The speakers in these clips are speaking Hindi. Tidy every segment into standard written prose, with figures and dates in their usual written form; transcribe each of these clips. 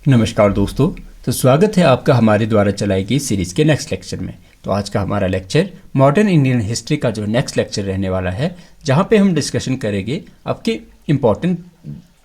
नमस्कार दोस्तों। तो स्वागत है आपका हमारे द्वारा चलाई गई सीरीज़ के नेक्स्ट लेक्चर में। तो आज का हमारा लेक्चर मॉडर्न इंडियन हिस्ट्री का जो नेक्स्ट लेक्चर रहने वाला है, जहां पे हम डिस्कशन करेंगे आपके इम्पॉर्टेंट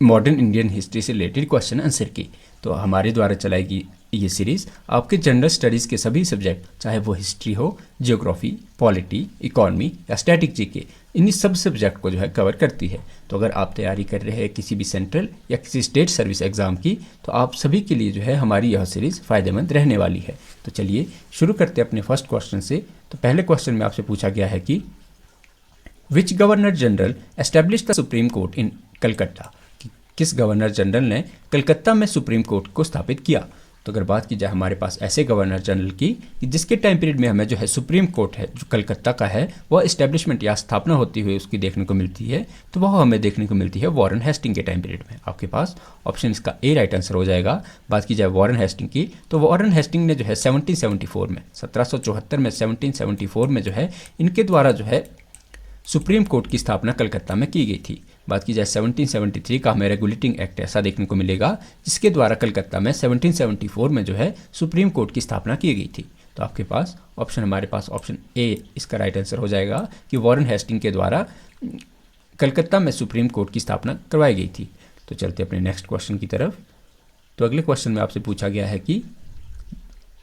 मॉडर्न इंडियन हिस्ट्री से रिलेटेड क्वेश्चन आंसर की। तो हमारे द्वारा चलाई गई ये सीरीज़ आपके जनरल स्टडीज़ के सभी सब्जेक्ट, चाहे वो हिस्ट्री हो, जियोग्राफी, पॉलिटी, इकॉनमी या स्टैटिक जीके, इन्हीं सब सब्जेक्ट को जो है कवर करती है। तो अगर आप तैयारी कर रहे हैं किसी भी सेंट्रल या किसी स्टेट सर्विस एग्ज़ाम की, तो आप सभी के लिए जो है हमारी यह सीरीज़ फ़ायदेमंद रहने वाली है। तो चलिए शुरू करते हैं अपने फर्स्ट क्वेश्चन से। तो पहले क्वेश्चन में आपसे पूछा गया है कि which governor general establish the supreme court in Calcutta, किस गवर्नर जनरल ने कलकत्ता में सुप्रीम कोर्ट को स्थापित किया। तो अगर बात की जाए हमारे पास ऐसे गवर्नर जनरल की कि जिसके टाइम पीरियड में हमें जो है सुप्रीम कोर्ट है जो कलकत्ता का है वह इस्टेब्लिशमेंट या स्थापना होती हुई उसकी देखने को मिलती है, तो वह हमें देखने को मिलती है वॉरेन हेस्टिंग के टाइम पीरियड में। आपके पास ऑप्शन इसका ए राइट आंसर हो जाएगा। बात की जाए वॉरेन हेस्टिंग की, तो वॉरेन हेस्टिंग ने जो है 1774 में 1774 में 1774 में जो है इनके द्वारा जो है सुप्रीम कोर्ट की स्थापना कलकत्ता में की गई थी। बात की जाए 1773 का हमें रेगुलेटिंग एक्ट ऐसा देखने को मिलेगा जिसके द्वारा कलकत्ता में 1774 में जो है सुप्रीम कोर्ट की स्थापना की गई थी। तो आपके पास ऑप्शन हमारे पास ऑप्शन ए इसका राइट आंसर हो जाएगा कि वॉरेन हेस्टिंग के द्वारा कलकत्ता में सुप्रीम कोर्ट की स्थापना करवाई गई थी। तो चलते अपने नेक्स्ट क्वेश्चन की तरफ। तो अगले क्वेश्चन में आपसे पूछा गया है कि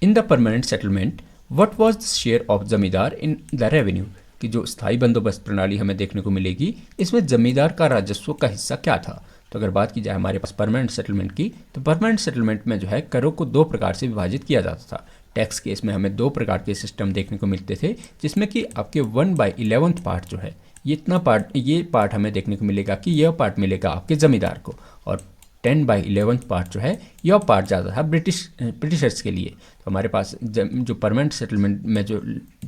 in the permanent settlement what was the share of जमींदार इन द रेवेन्यू, कि जो स्थायी बंदोबस्त प्रणाली हमें देखने को मिलेगी इसमें जमींदार का राजस्व का हिस्सा क्या था। तो अगर बात की जाए हमारे पास परमानेंट सेटलमेंट की, तो परमानेंट सेटलमेंट में जो है करों को दो प्रकार से विभाजित किया जाता था। टैक्स केस में हमें दो प्रकार के सिस्टम देखने को मिलते थे, जिसमें कि आपके 1/11 पार्ट जो है ये पार्ट हमें देखने को मिलेगा कि यह पार्ट मिलेगा आपके जमींदार को, और 10/11 पार्ट जो है यह पार्ट ज़्यादा था ब्रिटिशर्स के लिए। तो हमारे पास जो परमानेंट सेटलमेंट में जो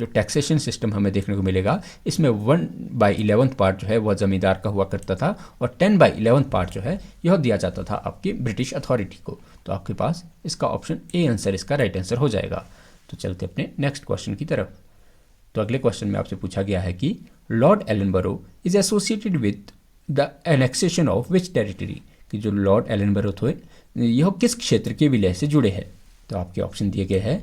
टैक्सेशन सिस्टम हमें देखने को मिलेगा इसमें 1/11 पार्ट जो है वह ज़मींदार का हुआ करता था, और 10/11 पार्ट जो है यह दिया जाता था आपकी ब्रिटिश अथॉरिटी को। तो आपके पास इसका ऑप्शन ए आंसर इसका राइट आंसर हो जाएगा। तो चलते अपने नेक्स्ट क्वेश्चन की तरफ। तो अगले क्वेश्चन में आपसे पूछा गया है कि Lord Ellenborough is associated with the annexation of which territory, कि जो लॉर्ड एलनबरो थे यह किस क्षेत्र के विलय से जुड़े हैं। तो आपके ऑप्शन दिए गए हैं।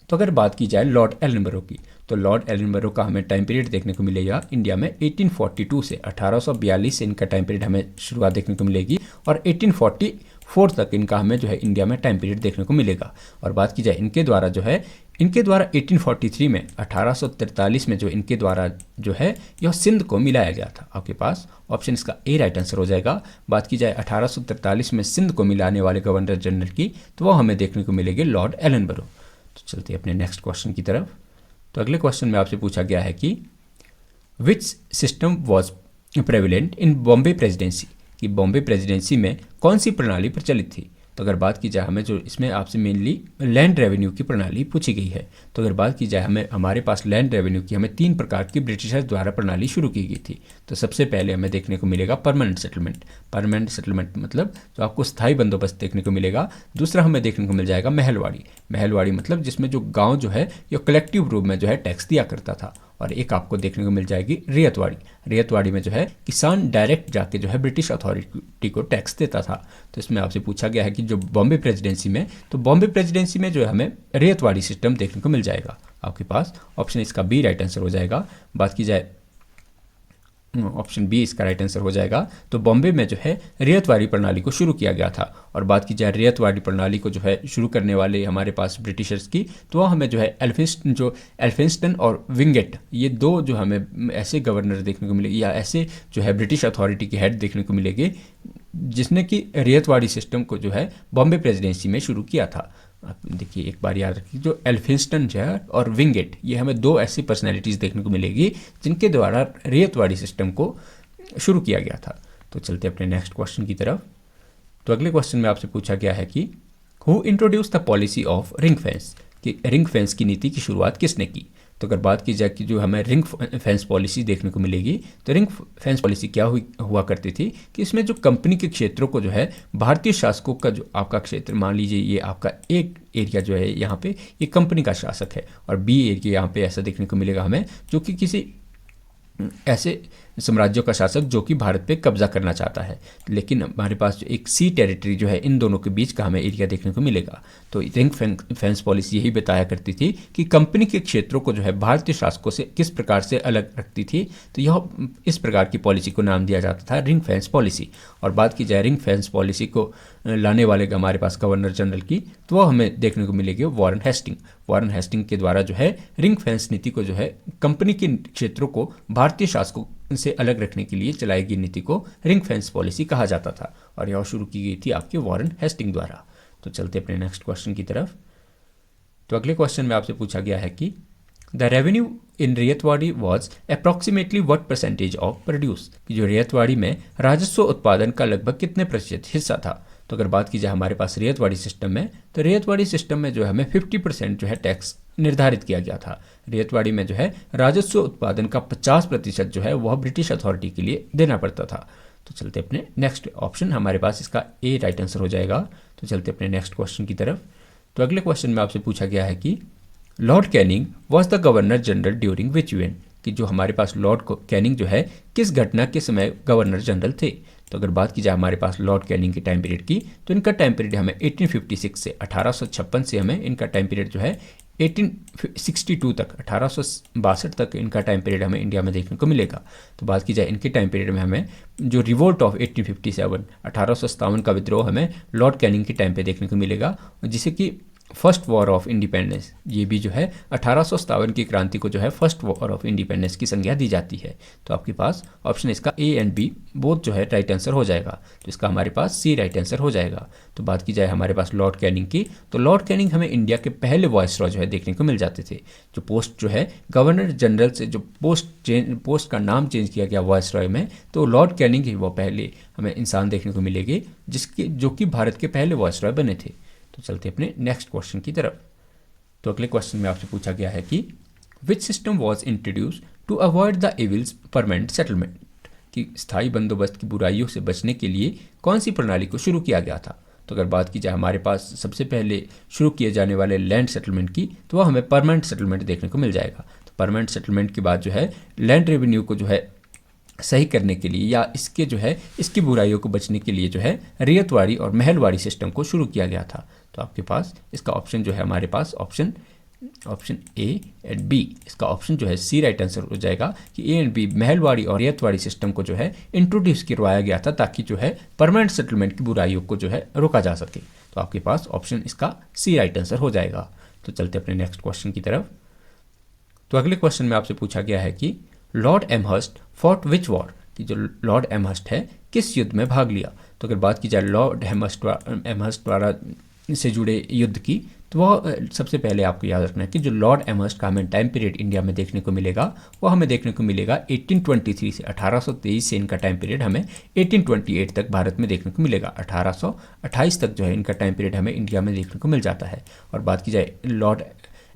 तो अगर बात की जाए लॉर्ड एलनबरो की, तो लॉर्ड एलनबरो का हमें टाइम पीरियड देखने को मिलेगा इंडिया में 1842 से 1842 से इनका टाइम पीरियड हमें शुरुआत देखने को मिलेगी, और 1844 तक इनका हमें जो है इंडिया में टाइम पीरियड देखने को मिलेगा। और बात की जाए इनके द्वारा 1843 में 1843 में जो इनके द्वारा जो है यह सिंध को मिलाया गया था। आपके पास ऑप्शन इसका ए राइट आंसर हो जाएगा। बात की जाए 1843 में सिंध को मिलाने वाले गवर्नर जनरल की, तो वह हमें देखने को मिलेंगे लॉर्ड एलनबरो। तो चलते अपने नेक्स्ट क्वेश्चन की तरफ। तो अगले क्वेश्चन में आपसे पूछा गया है कि which system was prevalent in Bombay presidency, कि बॉम्बे प्रेसिडेंसी में कौन सी प्रणाली प्रचलित थी। तो अगर बात की जाए हमें जो इसमें आपसे मेनली लैंड रेवेन्यू की प्रणाली पूछी गई है। तो अगर बात की जाए हमारे पास लैंड रेवेन्यू की हमें 3 प्रकार की ब्रिटिशर्स द्वारा प्रणाली शुरू की गई थी। तो सबसे पहले हमें देखने को मिलेगा परमानेंट सेटलमेंट। परमानेंट सेटलमेंट मतलब जो आपको स्थायी बंदोबस्त देखने को मिलेगा। दूसरा हमें देखने को मिल जाएगा महलवाड़ी। महलवाड़ी मतलब जिसमें जो गाँव जो है यह कलेक्टिव रूप में जो है टैक्स दिया करता था। और एक आपको देखने को मिल जाएगी रियतवाड़ी। रियतवाड़ी में जो है किसान डायरेक्ट जाके जो है ब्रिटिश अथॉरिटी को टैक्स देता था। तो इसमें आपसे पूछा गया है कि जो बॉम्बे प्रेसिडेंसी में, तो बॉम्बे प्रेसिडेंसी में जो है हमें रियतवाड़ी सिस्टम देखने को मिल जाएगा। आपके पास ऑप्शन इसका बी राइट आंसर हो जाएगा। बात की जाए ऑप्शन बी इसका राइट आंसर हो जाएगा। तो बॉम्बे में जो है रियतवाड़ी प्रणाली को शुरू किया गया था। और बात की जाए रियतवाड़ी प्रणाली को जो है शुरू करने वाले हमारे पास ब्रिटिशर्स की, तो वह हमें जो है एल्फिंस्टन और विंगेट, ये दो जो हमें ऐसे गवर्नर देखने को मिलेंगे या ऐसे जो है ब्रिटिश अथॉरिटी के हेड देखने को मिलेंगे जिसने कि रियतवाड़ी सिस्टम को जो है बॉम्बे प्रेसिडेंसी में शुरू किया था। आप देखिए एक बार याद रखिए, जो एल्फिंस्टन जो है और विंगेट, ये हमें दो ऐसी पर्सनैलिटीज़ देखने को मिलेगी जिनके द्वारा रियतवाड़ी सिस्टम को शुरू किया गया था। तो चलते अपने नेक्स्ट क्वेश्चन की तरफ। तो अगले क्वेश्चन में आपसे पूछा गया है कि who introduce the policy of ring fence, कि रिंग फेंस की नीति की शुरुआत किसने की। तो अगर बात की जाए कि जो हमें रिंग फेंस पॉलिसी देखने को मिलेगी, तो रिंग फेंस पॉलिसी क्या हुआ करती थी कि इसमें जो कंपनी के क्षेत्रों को जो है भारतीय शासकों का, जो आपका क्षेत्र मान लीजिए ये आपका एक एरिया जो है यहाँ पे ये कंपनी का शासक है, और बी एरिया यहाँ पे ऐसा देखने को मिलेगा हमें जो कि किसी ऐसे साम्राज्यों का शासक जो कि भारत पे कब्जा करना चाहता है। लेकिन हमारे पास जो एक सी टेरिटरी जो है इन दोनों के बीच का हमें एरिया देखने को मिलेगा। तो रिंग फेंस पॉलिसी यही बताया करती थी कि कंपनी के क्षेत्रों को जो है भारतीय शासकों से किस प्रकार से अलग रखती थी। तो यह इस प्रकार की पॉलिसी को नाम दिया जाता था रिंग फेंस पॉलिसी। और बात की जाए रिंग फेंस पॉलिसी को लाने वाले हमारे पास गवर्नर जनरल की, तो वह हमें देखने को मिलेगी वॉरेन हेस्टिंग। वॉरेन हेस्टिंग के द्वारा जो है रिंग फेंस नीति को जो है कंपनी के क्षेत्रों को भारतीय शासकों से अलग रखने के लिए चलाई गई नीति को रिंग फेंस पॉलिसी कहा जाता था, और यह शुरू की गई थी आपके वॉरेन हेस्टिंग द्वारा। तो चलते अपने नेक्स्ट क्वेश्चन की तरफ। तो अगले क्वेश्चन में आपसे पूछा गया है कि the revenue in ryotwari was approximately what percentage of produce, कि जो रैयतवाड़ी में राजस्व उत्पादन का लगभग कितने प्रतिशत हिस्सा था। तो अगर बात की जाए हमारे पास रैयतवाड़ी सिस्टम में, तो रैयतवाड़ी सिस्टम में जो है हमें 50% जो है टैक्स निर्धारित किया गया था। रैयतवाड़ी में जो है राजस्व उत्पादन का 50% जो है वह ब्रिटिश अथॉरिटी के लिए देना पड़ता था। तो चलते अपने नेक्स्ट ऑप्शन, हमारे पास इसका ए राइट आंसर हो जाएगा। तो चलते अपने नेक्स्ट क्वेश्चन की तरफ। तो अगले क्वेश्चन में आपसे पूछा गया है कि Lord Canning was the governor general during which event, कि जो हमारे पास लॉर्ड कैनिंग जो है किस घटना के समय गवर्नर जनरल थे। तो अगर बात की जाए हमारे पास लॉर्ड कैनिंग के टाइम पीरियड की, तो इनका टाइम पीरियड हमें 1856 से 1856 से हमें इनका टाइम पीरियड जो है 1862 तक 1862 तक इनका टाइम पीरियड हमें इंडिया में देखने को मिलेगा। तो बात की जाए इनके टाइम पीरियड में हमें जो रिवोल्ट ऑफ 1857 1857 का विद्रोह हमें लॉर्ड कैनिंग के टाइम पे देखने को मिलेगा, जिसे कि फर्स्ट वॉर ऑफ इंडिपेंडेंस, ये भी जो है 1857 की क्रांति को जो है फर्स्ट वॉर ऑफ इंडिपेंडेंस की संज्ञा दी जाती है। तो आपके पास ऑप्शन इसका ए एंड बी बोथ जो है राइट आंसर हो जाएगा। तो इसका हमारे पास सी राइट आंसर हो जाएगा। तो बात की जाए हमारे पास लॉर्ड कैनिंग की, तो लॉर्ड कैनिंग हमें इंडिया के पहले वॉइसरॉय जो है देखने को मिल जाते थे। जो पोस्ट जो है गवर्नर जनरल से जो पोस्ट का नाम चेंज किया गया वॉइसरॉय में, तो लॉर्ड कैनिंग ही वो पहले हमें इंसान देखने को मिलेंगे जो कि भारत के पहले वॉइसरॉय बने थे। तो चलते अपने नेक्स्ट क्वेश्चन की तरफ। तो अगले क्वेश्चन में आपसे पूछा गया है कि which system was introduce to avoid the evils permanent settlement, कि स्थायी बंदोबस्त की बुराइयों से बचने के लिए कौन सी प्रणाली को शुरू किया गया था। तो अगर बात की जाए हमारे पास सबसे पहले शुरू किए जाने वाले लैंड सेटलमेंट की, तो वह हमें परमानेंट सेटलमेंट देखने को मिल जाएगा। तो परमानेंट सेटलमेंट के बाद जो है लैंड रेवेन्यू को जो है सही करने के लिए या इसके जो है इसकी बुराइयों को बचने के लिए जो है रैयतवाड़ी और महलवाड़ी सिस्टम को शुरू किया गया था। तो आपके पास इसका ऑप्शन जो है हमारे पास ऑप्शन ए एंड बी, इसका ऑप्शन जो है सी राइट आंसर हो जाएगा कि ए एंड बी महलवाड़ी और रैयतवाड़ी सिस्टम को जो है इंट्रोड्यूस करवाया गया था ताकि जो है परमानेंट सेटलमेंट की बुराइयों को जो है रोका जा सके। तो आपके पास ऑप्शन इसका सी राइट आंसर हो जाएगा। तो चलते अपने नेक्स्ट क्वेश्चन की तरफ। तो अगले क्वेश्चन में आपसे पूछा गया है कि लॉर्ड एमहर्स्ट फॉट विच वॉर, कि जो लॉर्ड एमहर्स्ट है किस युद्ध में भाग लिया। तो अगर बात की जाए लॉर्ड एमहर्स्ट द्वारा से जुड़े युद्ध की, तो वह सबसे पहले आपको याद रखना है कि जो लॉर्ड एमहर्स्ट का हमें टाइम पीरियड इंडिया में देखने को मिलेगा वो हमें देखने को मिलेगा 1823 से 1823 से इनका टाइम पीरियड हमें 1828 तक भारत में देखने को मिलेगा। 1828 तक जो है इनका टाइम पीरियड हमें इंडिया में देखने को मिल जाता है। और बात की जाए लॉर्ड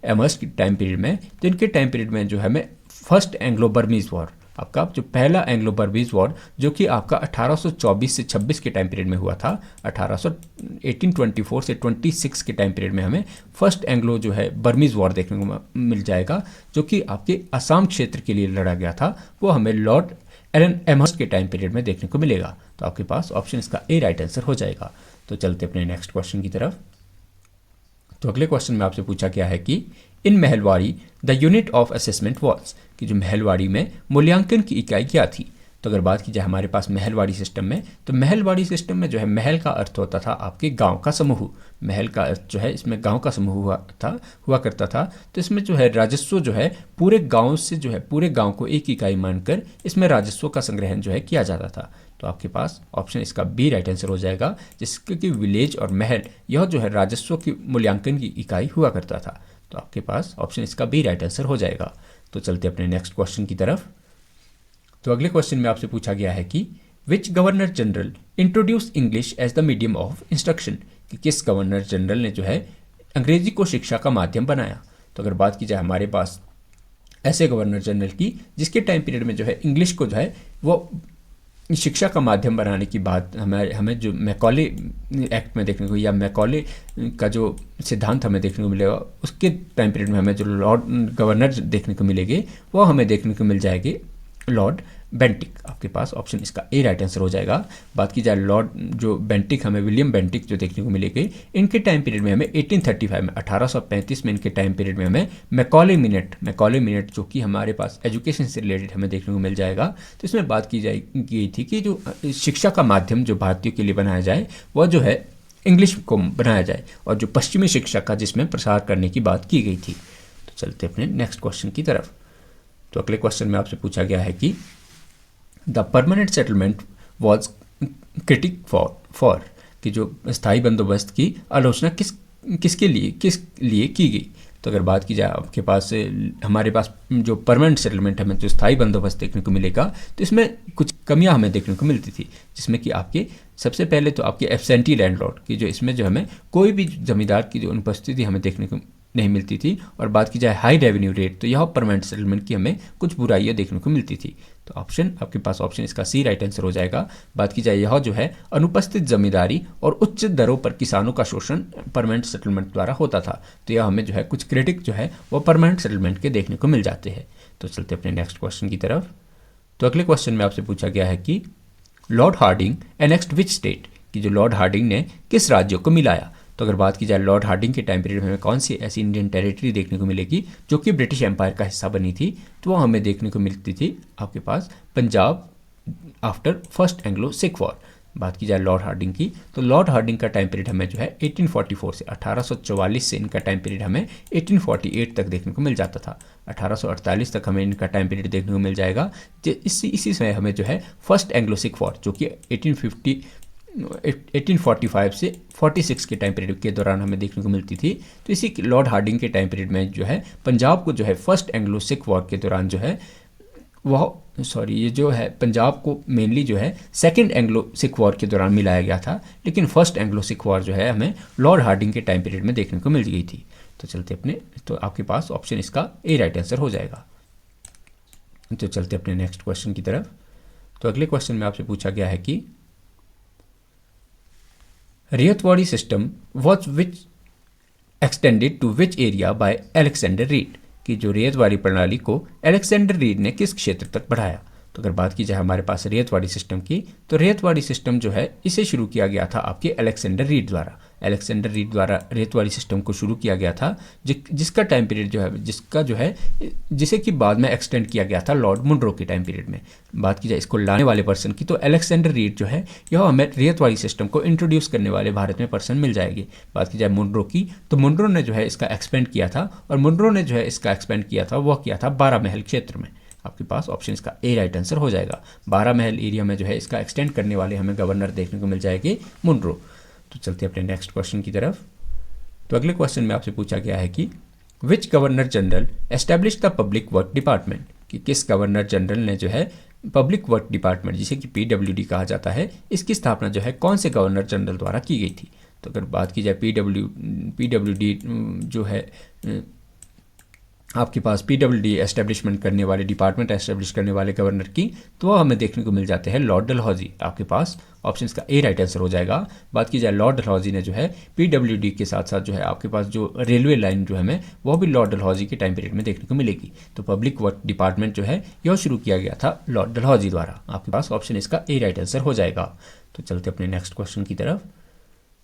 एमहर्स्ट की टाइम पीरियड में, तो इनके टाइम पीरियड में जो हमें फर्स्ट एंग्लो बर्मीज वॉर, आपका जो पहला एंग्लो बर्मीज वॉर जो कि आपका 1824 से 26 के टाइम पीरियड में हुआ था, 1824 से 26 के टाइम पीरियड में हमें फर्स्ट एंग्लो जो है बर्मीज वॉर देखने को मिल जाएगा, जो कि आपके असम क्षेत्र के लिए लड़ा गया था। वो हमें लॉर्ड एलन एमहर्स्ट के टाइम पीरियड में देखने को मिलेगा। तो आपके पास ऑप्शन इसका ए राइट आंसर हो जाएगा। तो चलते अपने नेक्स्ट क्वेश्चन की तरफ। तो अगले क्वेश्चन में आपसे पूछा गया है कि in Mahalwari the unit of assessment was, कि जो महलवाड़ी में मूल्यांकन की इकाई क्या थी। तो अगर बात की जाए हमारे पास महलवाड़ी सिस्टम में, तो महलवाड़ी सिस्टम में जो है महल का अर्थ होता था आपके गांव का समूह। महल का अर्थ जो है इसमें गांव का समूह हुआ करता था। तो इसमें जो है राजस्व जो है पूरे गांव से जो है पूरे गांव को एक इकाई मानकर इसमें राजस्व का संग्रहण जो है किया जाता था। तो आपके पास ऑप्शन इसका बी राइट आंसर हो जाएगा, जिसके कि विलेज और महल यह जो है राजस्व की मूल्यांकन की इकाई हुआ करता था। तो आपके पास ऑप्शन इसका बी राइट आंसर हो जाएगा। तो चलते अपने नेक्स्ट क्वेश्चन की तरफ। तो अगले क्वेश्चन में आपसे पूछा गया है कि which governor general introduce English as the medium of instruction, कि किस गवर्नर जनरल ने जो है अंग्रेजी को शिक्षा का माध्यम बनाया। तो अगर बात की जाए हमारे पास ऐसे गवर्नर जनरल की जिसके टाइम पीरियड में जो है इंग्लिश को जो है वो शिक्षा का माध्यम बनाने की बात हमें जो मैकॉले एक्ट में देखने को या मैकॉले का जो सिद्धांत हमें देखने को मिलेगा, उसके टाइम पीरियड में हमें जो लॉर्ड गवर्नर देखने को मिलेंगे वो हमें देखने को मिल जाएंगे लॉर्ड बेंटिक। आपके पास ऑप्शन इसका ए राइट आंसर हो जाएगा। बात की जाए लॉर्ड जो बेंटिक, हमें विलियम बेंटिक जो देखने को मिलेगी, इनके टाइम पीरियड में हमें 1835 में 1835 में इनके टाइम पीरियड में हमें मैकॉले मिनट जो कि हमारे पास एजुकेशन से रिलेटेड हमें देखने को मिल जाएगा। तो इसमें बात की गई थी कि जो शिक्षा का माध्यम जो भारतीयों के लिए बनाया जाए वह जो है इंग्लिश को बनाया जाए, और जो पश्चिमी शिक्षा का जिसमें प्रसार करने की बात की गई थी। तो चलते अपने नेक्स्ट क्वेश्चन की तरफ। तो अगले क्वेश्चन में आपसे पूछा गया है कि the permanent settlement was critic for कि जो स्थायी बंदोबस्त की आलोचना किसके लिए की गई। तो अगर बात की जाए आपके पास हमारे पास जो परमानेंट सेटलमेंट हमें जो स्थायी बंदोबस्त देखने को मिलेगा, तो इसमें कुछ कमियां हमें देखने को मिलती थी, जिसमें कि आपके सबसे पहले तो आपके एब्सेंटी लैंडलॉर्ड की जो इसमें जो हमें कोई भी जमींदार की जो अनुपस्थिति हमें देखने को नहीं मिलती थी। और बात की जाए हाई रेवेन्यू रेट, तो यह परमानेंट सेटलमेंट की हमें कुछ बुराइयां देखने को मिलती थी। तो ऑप्शन आपके पास ऑप्शन इसका सी राइट आंसर हो जाएगा। बात की जाए यह जो है अनुपस्थित जमींदारी और उच्च दरों पर किसानों का शोषण परमानेंट सेटलमेंट द्वारा होता था। तो यह हमें जो है कुछ क्रिटिक जो है वो परमानेंट सेटलमेंट के देखने को मिल जाते हैं। तो चलते अपने नेक्स्ट क्वेश्चन की तरफ। तो अगले क्वेश्चन में आपसे पूछा गया है कि Lord Hardinge annexed which state कि जो लॉर्ड हार्डिंग ने किस राज्यों को मिलाया। तो अगर बात की जाए लॉर्ड हार्डिंग के टाइम पीरियड में हमें कौन सी ऐसी इंडियन टेरिटरी देखने को मिलेगी जो कि ब्रिटिश एम्पायर का हिस्सा बनी थी, तो वो हमें देखने को मिलती थी आपके पास Punjab after first Anglo Sikh war. बात की जाए लॉर्ड हार्डिंग की, तो लॉर्ड हार्डिंग का टाइम पीरियड हमें जो है 1844 से 1844 से इनका टाइम पीरियड हमें 1848 तक देखने को मिल जाता था। 1848 तक हमें इनका टाइम पीरियड देखने को मिल जाएगा। इसी समय हमें जो है फर्स्ट एंग्लो सिख वॉर जो कि 1845 से 46 के टाइम पीरियड के दौरान हमें देखने को मिलती थी। तो इसी लॉर्ड हार्डिंग के टाइम पीरियड में जो है पंजाब को जो है फर्स्ट एंग्लो सिख वॉर के दौरान जो है ये जो है पंजाब को मेनली जो है सेकंड एंग्लो सिख वॉर के दौरान मिलाया गया था, लेकिन फर्स्ट एंग्लो सिख वॉर जो है हमें लॉर्ड हार्डिंग के टाइम पीरियड में देखने को मिल गई थी। तो चलते अपने, तो आपके पास ऑप्शन इसका ए राइट आंसर हो जाएगा। तो चलते अपने नेक्स्ट क्वेश्चन की तरफ। तो अगले क्वेश्चन में आपसे पूछा गया है कि Ryotwari system was which extended to which area by Alexander Reed कि जो रैयतवाड़ी प्रणाली को अलेक्जेंडर रीड ने किस क्षेत्र तक बढ़ाया। तो अगर बात की जाए हमारे पास रैयतवाड़ी सिस्टम की, तो रैयतवाड़ी सिस्टम जो है इसे शुरू किया गया था आपके अलेक्जेंडर रीड द्वारा। अलेक्जेंडर रीड द्वारा रैयतवाड़ी सिस्टम को शुरू किया गया था, जिसका टाइम पीरियड जो है जिसे कि बाद में एक्सटेंड किया गया था लॉर्ड मुनरो के टाइम पीरियड में। बात की जाए इसको लाने वाले पर्सन की, तो अलेक्जेंडर रीड जो है यह हमें रैयतवाड़ी सिस्टम को इंट्रोड्यूस करने वाले भारत में पर्सन मिल जाएंगे। बात की जाए मुनरो की, तो मुनरो ने जो है इसका एक्सपेंड किया था, और मुनरो ने जो है इसका एक्सपेंड किया था वह किया था 12 महल क्षेत्र में। आपके पास ऑप्शन इसका ए राइट आंसर हो जाएगा। 12 महल एरिया में जो है इसका एक्सटेंड करने वाले हमें गवर्नर देखने को मिल जाएंगे मुनरो। तो चलते अपने नेक्स्ट क्वेश्चन की तरफ। तो अगले क्वेश्चन में आपसे पूछा गया है कि which governor general establish the public work department कि किस गवर्नर जनरल ने जो है पब्लिक वर्क डिपार्टमेंट जिसे कि PWD कहा जाता है, इसकी स्थापना जो है कौन से गवर्नर जनरल द्वारा की गई थी। तो अगर बात की जाए PWD जो है आपके पास PWD एस्टेब्लिशमेंट करने वाले डिपार्टमेंट एस्टेब्लिश करने वाले गवर्नर की, तो वह हमें देखने को मिल जाते हैं लॉर्ड डलहौजी। आपके पास ऑप्शन का ए राइट आंसर हो जाएगा। बात की जाए लॉर्ड डलहौजी ने जो है PWD के साथ साथ जो है आपके पास जो रेलवे लाइन जो हमें वह भी लॉर्ड डलहौजी के टाइम पीरियड में देखने को मिलेगी। तो पब्लिक वर्क डिपार्टमेंट जो है यह शुरू किया गया था लॉर्ड डलहौजी द्वारा। आपके पास ऑप्शन इसका ए राइट आंसर हो जाएगा। तो चलते अपने नेक्स्ट क्वेश्चन की तरफ।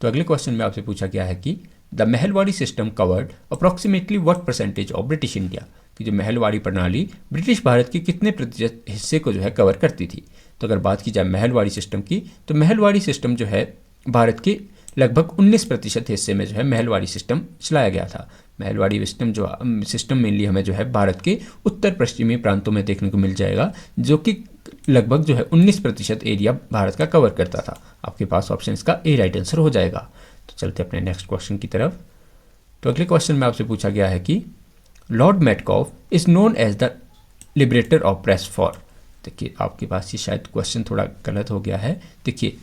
तो अगले क्वेश्चन में आपसे पूछा गया है कि the Mahalwari system covered approximately what percentage of British India कि जो महलवाड़ी प्रणाली ब्रिटिश भारत के कितने प्रतिशत हिस्से को जो है कवर करती थी। तो अगर बात की जाए महलवाड़ी सिस्टम की, तो महलवाड़ी सिस्टम जो है भारत के लगभग 19% हिस्से में जो है महलवाड़ी सिस्टम चलाया गया था। महलवाड़ी सिस्टम मेनली हमें जो है भारत के उत्तर पश्चिमी प्रांतों में देखने को मिल जाएगा, जो कि लगभग जो है 19% एरिया भारत का कवर करता था। आपके पास ऑप्शन इसका ए राइट आंसर हो जाएगा। तो चलते अपने नेक्स्ट क्वेश्चन की तरफ। तो अगले क्वेश्चन में आपसे पूछा गया है कि Lord Metcalfe is known as the liberator of press for. देखिए आपके पास ये शायद क्वेश्चन थोड़ा गलत हो गया है। देखिए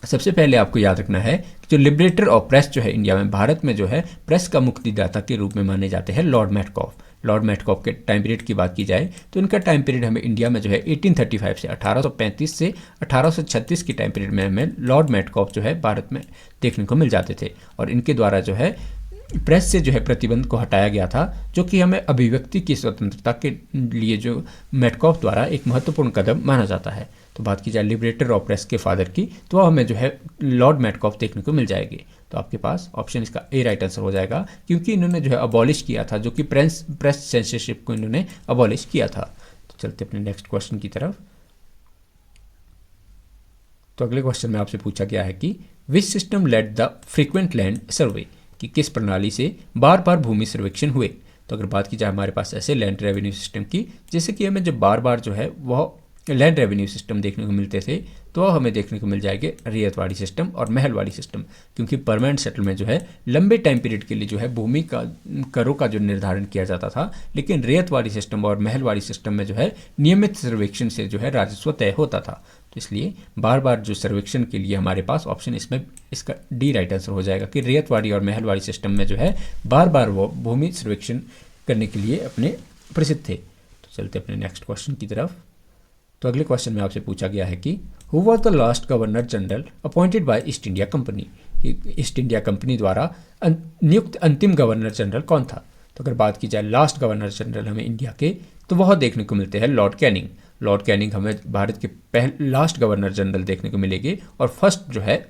सबसे पहले आपको याद रखना है कि जो लिबरेटर ऑफ प्रेस जो है इंडिया में भारत में जो है प्रेस का मुक्तिदाता के रूप में माने जाते हैं लॉर्ड मेटकॉफ। लॉर्ड मेटकॉफ के टाइम पीरियड की बात की जाए तो इनका टाइम पीरियड हमें इंडिया में जो है 1835 से 1835 से 1836 के टाइम पीरियड में हमें लॉर्ड मेटकॉफ जो है भारत में देखने को मिल जाते थे। और इनके द्वारा जो है प्रेस से जो है प्रतिबंध को हटाया गया था, जो कि हमें अभिव्यक्ति की स्वतंत्रता के लिए जो मेटकॉफ द्वारा एक महत्वपूर्ण कदम माना जाता है। तो बात की जाए लिबरेटर ऑफ प्रेस के फादर की, तो वह हमें जो है लॉर्ड मेटकॉफ देखने को मिल जाएगी। तो आपके पास ऑप्शन इसका ए राइट आंसर हो जाएगा, क्योंकि इन्होंने जो है अबॉलिश किया था, जो कि प्रेस सेंसरशिप को इन्होंने अबॉलिश किया था। तो चलते अपने नेक्स्ट क्वेश्चन की तरफ। तो अगले क्वेश्चन में आपसे पूछा गया है कि which system led the frequent land survey, कि किस प्रणाली से बार बार भूमि सर्वेक्षण हुए। तो अगर बात की जाए हमारे पास ऐसे लैंड रेवेन्यू सिस्टम की, जैसे कि हमें जब बार बार जो है वह लैंड रेवेन्यू सिस्टम देखने को मिलते थे, तो हमें देखने को मिल जाएंगे रियायतवाड़ी सिस्टम और महलवाड़ी सिस्टम, क्योंकि परमानेंट सेटलमेंट जो है लंबे टाइम पीरियड के लिए जो है भूमि का करों का जो निर्धारण किया जाता था, लेकिन रियायतवाड़ी सिस्टम और महलवाड़ी सिस्टम में जो है नियमित सर्वेक्षण से जो है राजस्व तय होता था। तो इसलिए बार बार जो सर्वेक्षण के लिए हमारे पास ऑप्शन इसमें इसका डी राइट आंसर हो जाएगा, कि रियायतवाड़ी और महलवाड़ी सिस्टम में जो है बार बार वो भूमि सर्वेक्षण करने के लिए अपने प्रसिद्ध थे। तो चलते अपने नेक्स्ट क्वेश्चन की तरफ। तो अगले क्वेश्चन में आपसे पूछा गया है कि who was the last governor general appointed by east India company, east India company द्वारा नियुक्त अंतिम गवर्नर जनरल कौन था। तो अगर बात की जाए लास्ट गवर्नर जनरल हमें इंडिया के, तो वह देखने को मिलते हैं लॉर्ड कैनिंग। लॉर्ड कैनिंग हमें भारत के लास्ट गवर्नर जनरल देखने को मिलेंगे, और फर्स्ट जो है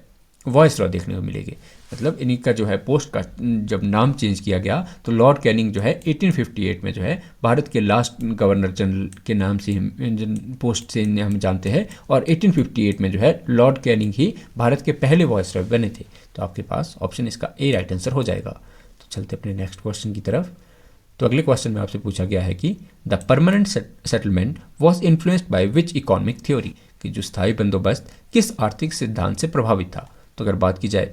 वॉइसरॉय देखने को मिलेंगे। मतलब इन्हीं का जो है पोस्ट का जब नाम चेंज किया गया, तो लॉर्ड कैनिंग जो है 1858 में जो है भारत के लास्ट गवर्नर जनरल के नाम से पोस्ट से हम जानते हैं, और 1858 में जो है लॉर्ड कैनिंग ही भारत के पहले वॉइसरॉय बने थे। तो आपके पास ऑप्शन इसका ए राइट आंसर हो जाएगा। तो चलते अपने नेक्स्ट क्वेश्चन की तरफ। तो अगले क्वेश्चन में आपसे पूछा गया है कि the permanent settlement was influenced by which economic theory, कि जो स्थायी बंदोबस्त किस आर्थिक सिद्धांत से प्रभावित था। तो अगर बात की जाए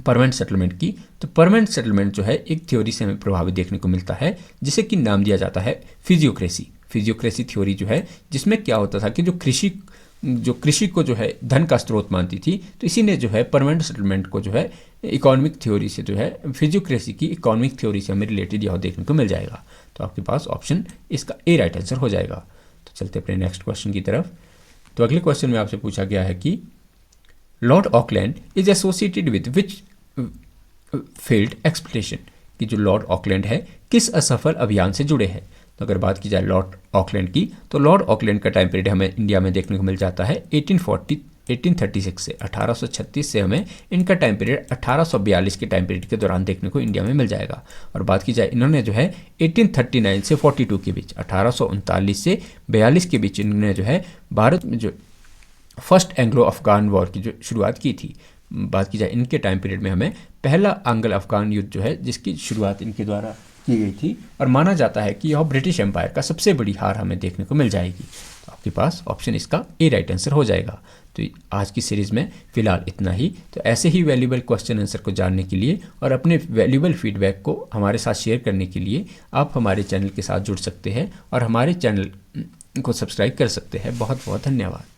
परमानेंट सेटलमेंट की, तो परमानेंट सेटलमेंट जो है एक थ्योरी से हमें प्रभावित देखने को मिलता है, जिसे कि नाम दिया जाता है फिजियोक्रेसी। फिजियोक्रेसी थ्योरी जो है, जिसमें क्या होता था कि जो कृषि को जो है धन का स्रोत मानती थी, तो इसी ने जो है परमानेंट सेटलमेंट को जो है इकोनॉमिक थ्योरी से जो है फिजियोक्रेसी की इकोनॉमिक थ्योरी से हमें रिलेटेड यह देखने को मिल जाएगा। तो आपके पास ऑप्शन इसका ए राइट आंसर हो जाएगा। तो चलते अपने नेक्स्ट क्वेश्चन की तरफ। तो अगले क्वेश्चन में आपसे पूछा गया है कि Lord Auckland is associated with which failed exploration, कि जो लॉर्ड ऑकलैंड है किस असफल अभियान से जुड़े हैं। तो अगर बात की जाए लॉर्ड ऑकलैंड की, तो लॉर्ड ऑकलैंड का टाइम पीरियड हमें इंडिया में देखने को मिल जाता है 1836 से 1836 से हमें इनका टाइम पीरियड 1842 के टाइम पीरियड के दौरान देखने को इंडिया में मिल जाएगा। और बात की जाए इन्होंने जो है 1839 से 42 के बीच, 1839 से 42 के बीच इन्होंने जो है भारत में जो फर्स्ट एंग्लो अफगान वॉर की जो शुरुआत की थी। बात की जाए इनके टाइम पीरियड में हमें पहला आंग्ल अफगान युद्ध जो है, जिसकी शुरुआत इनके द्वारा की गई थी, और माना जाता है कि यह ब्रिटिश एम्पायर का सबसे बड़ी हार हमें देखने को मिल जाएगी। तो आपके पास ऑप्शन इसका ए राइट आंसर हो जाएगा। तो आज की सीरीज़ में फ़िलहाल इतना ही। तो ऐसे ही वैल्यूबल क्वेश्चन आंसर को जानने के लिए और अपने वैल्यूबल फीडबैक को हमारे साथ शेयर करने के लिए आप हमारे चैनल के साथ जुड़ सकते हैं और हमारे चैनल को सब्सक्राइब कर सकते हैं। बहुत बहुत धन्यवाद।